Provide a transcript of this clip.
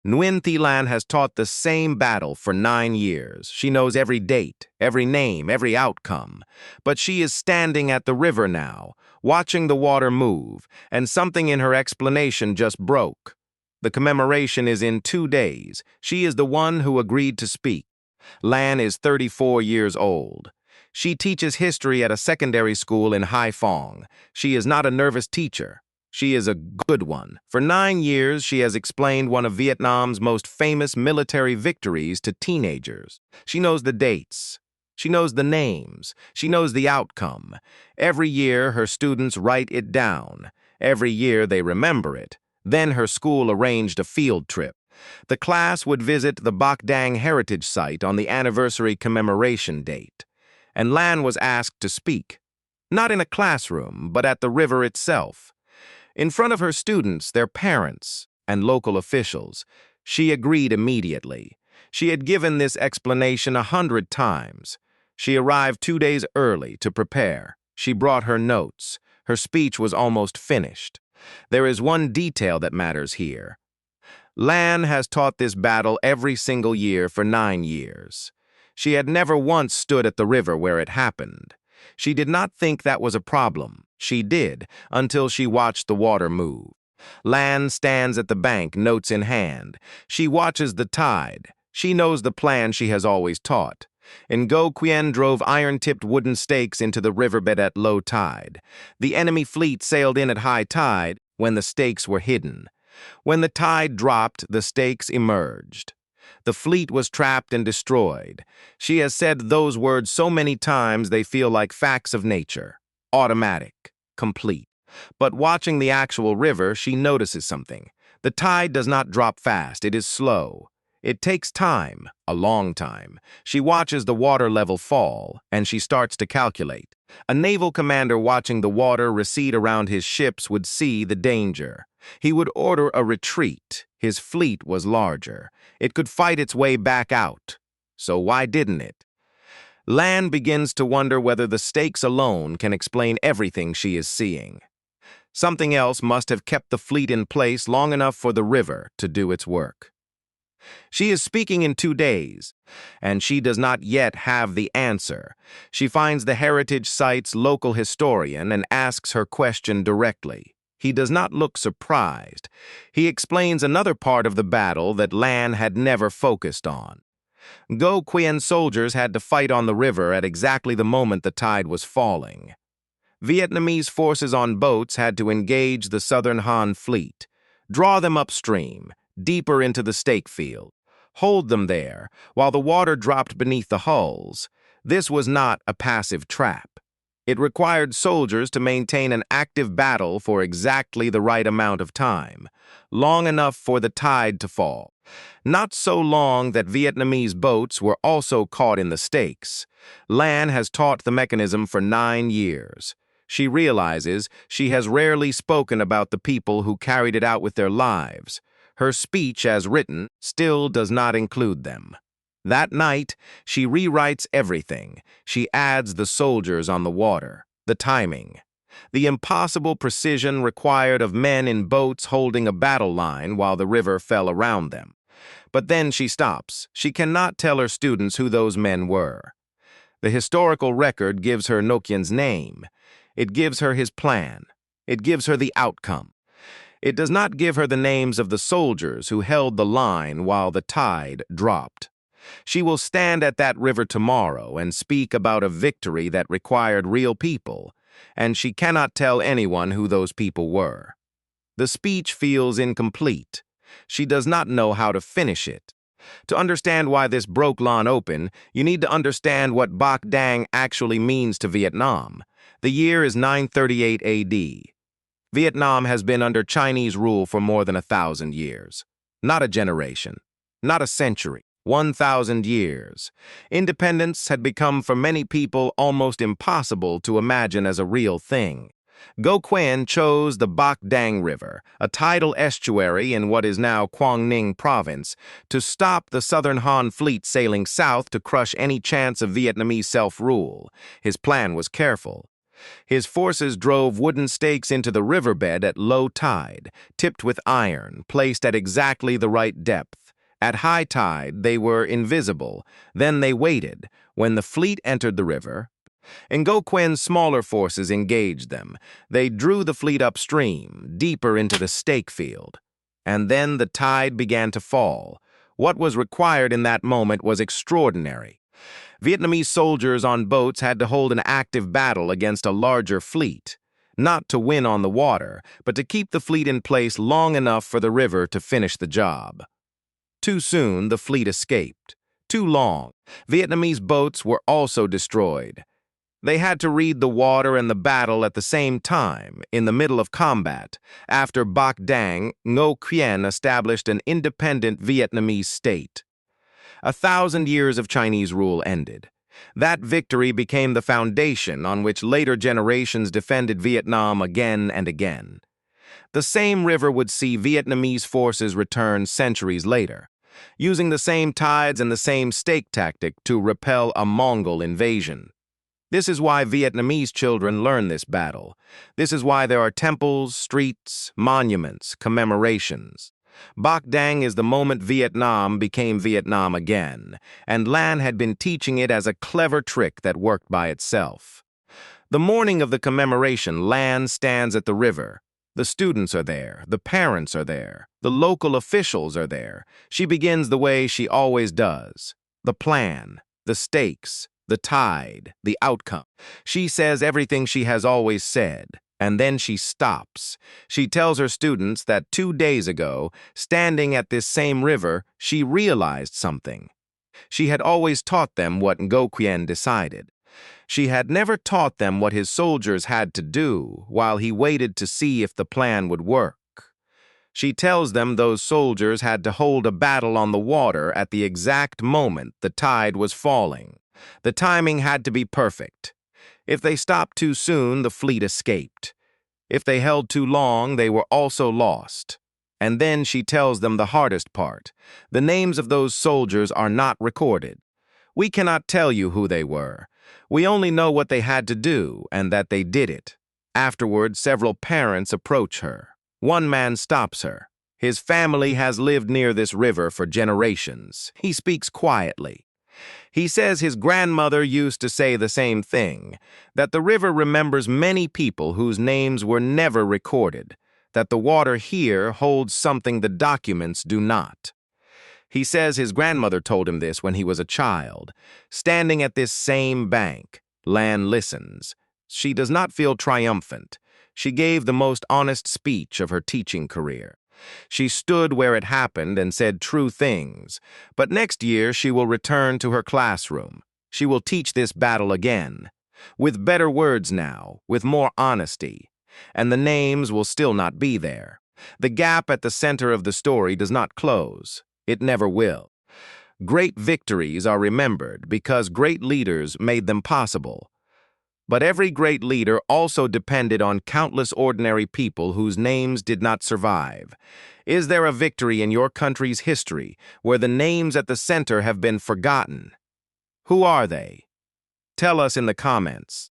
Nguyen Thi Lan has taught the same battle for 9 years. She knows every date, every name, every outcome. But she is standing at the river now, watching the water move, and something in her explanation just broke. The commemoration is in 2 days. She is the one who agreed to speak. Lan is 34 years old. She teaches history at a secondary school in Haiphong. She is not a nervous teacher. She is a good one. For 9 years, she has explained one of Vietnam's most famous military victories to teenagers. She knows the dates. She knows the names. She knows the outcome. Every year, her students write it down. Every year, they remember it. Then her school arranged a field trip. The class would visit the Bach Dang Heritage Site on the anniversary commemoration date. And Lan was asked to speak. Not in a classroom, but at the river itself. In front of her students, their parents, and local officials, she agreed immediately. She had given this explanation 100 times. She arrived 2 days early to prepare. She brought her notes. Her speech was almost finished. There is one detail that matters here. Lan has taught this battle every single year for 9 years. She had never once stood at the river where it happened. She did not think that was a problem. She did, until she watched the water move. Lan stands at the bank, notes in hand. She watches the tide. She knows the plan she has always taught. Ngo Quyen drove iron-tipped wooden stakes into the riverbed at low tide. The enemy fleet sailed in at high tide when the stakes were hidden. When the tide dropped, the stakes emerged. The fleet was trapped and destroyed. She has said those words so many times they feel like facts of nature. Automatic. Complete. But watching the actual river, she notices something. The tide does not drop fast. It is slow. It takes time, a long time. She watches the water level fall, and she starts to calculate. A naval commander watching the water recede around his ships would see the danger. He would order a retreat. His fleet was larger. It could fight its way back out. So why didn't it? Lan begins to wonder whether the stakes alone can explain everything she is seeing. Something else must have kept the fleet in place long enough for the river to do its work. She is speaking in 2 days, and she does not yet have the answer. She finds the heritage site's local historian and asks her question directly. He does not look surprised. He explains another part of the battle that Lan had never focused on. Ngo Quyen soldiers had to fight on the river at exactly the moment the tide was falling. Vietnamese forces on boats had to engage the Southern Han fleet, draw them upstream, deeper into the stake field, hold them there while the water dropped beneath the hulls. This was not a passive trap. It required soldiers to maintain an active battle for exactly the right amount of time, long enough for the tide to fall. Not so long that Vietnamese boats were also caught in the stakes. Lan has taught the mechanism for 9 years. She realizes she has rarely spoken about the people who carried it out with their lives. Her speech, as written, still does not include them. That night, she rewrites everything. She adds the soldiers on the water, the timing, the impossible precision required of men in boats holding a battle line while the river fell around them. But then she stops. She cannot tell her students who those men were. The historical record gives her Ngo Quyen's name. It gives her his plan. It gives her the outcome. It does not give her the names of the soldiers who held the line while the tide dropped. She will stand at that river tomorrow and speak about a victory that required real people, and she cannot tell anyone who those people were. The speech feels incomplete. She does not know how to finish it. To understand why this broke Lan open, you need to understand what Bach Dang actually means to Vietnam. The year is 938 AD. Vietnam has been under Chinese rule for more than 1,000 years. Not a generation, not a century, 1,000 years. Independence had become for many people almost impossible to imagine as a real thing. Ngo Quyen chose the Bach Dang River, a tidal estuary in what is now Quang Ninh province, to stop the Southern Han fleet sailing south to crush any chance of Vietnamese self-rule. His plan was careful. His forces drove wooden stakes into the riverbed at low tide, tipped with iron, placed at exactly the right depth. At high tide, they were invisible. Then they waited. When the fleet entered the river, Ngokwen's smaller forces engaged them. They drew the fleet upstream, deeper into the stake field. And then the tide began to fall. What was required in that moment was extraordinary. Vietnamese soldiers on boats had to hold an active battle against a larger fleet, not to win on the water, but to keep the fleet in place long enough for the river to finish the job. Too soon, the fleet escaped. Too long, Vietnamese boats were also destroyed. They had to read the water and the battle at the same time, in the middle of combat, after Bach Dang, Ngo established an independent Vietnamese state. 1,000 years of Chinese rule ended. That victory became the foundation on which later generations defended Vietnam again and again. The same river would see Vietnamese forces return centuries later, using the same tides and the same stake tactic to repel a Mongol invasion. This is why Vietnamese children learn this battle. This is why there are temples, streets, monuments, commemorations. Bach Dang is the moment Vietnam became Vietnam again, and Lan had been teaching it as a clever trick that worked by itself. The morning of the commemoration, Lan stands at the river. The students are there, the parents are there, the local officials are there. She begins the way she always does. The plan, the stakes, the tide, the outcome. She says everything she has always said, and then she stops. She tells her students that 2 days ago, standing at this same river, she realized something. She had always taught them what Ngo decided. She had never taught them what his soldiers had to do while he waited to see if the plan would work. She tells them those soldiers had to hold a battle on the water at the exact moment the tide was falling. The timing had to be perfect. If they stopped too soon, the fleet escaped. If they held too long, they were also lost. And then she tells them the hardest part. The names of those soldiers are not recorded. We cannot tell you who they were. We only know what they had to do and that they did it. Afterward, several parents approach her. One man stops her. His family has lived near this river for generations. He speaks quietly. He says his grandmother used to say the same thing, that the river remembers many people whose names were never recorded, that the water here holds something the documents do not. He says his grandmother told him this when he was a child. Standing at this same bank, Lan listens. She does not feel triumphant. She gave the most honest speech of her teaching career. She stood where it happened and said true things. But next year she will return to her classroom. She will teach this battle again. With better words now, with more honesty. And the names will still not be there. The gap at the center of the story does not close. It never will. Great victories are remembered because great leaders made them possible. But every great leader also depended on countless ordinary people whose names did not survive. Is there a victory in your country's history where the names at the center have been forgotten? Who are they? Tell us in the comments.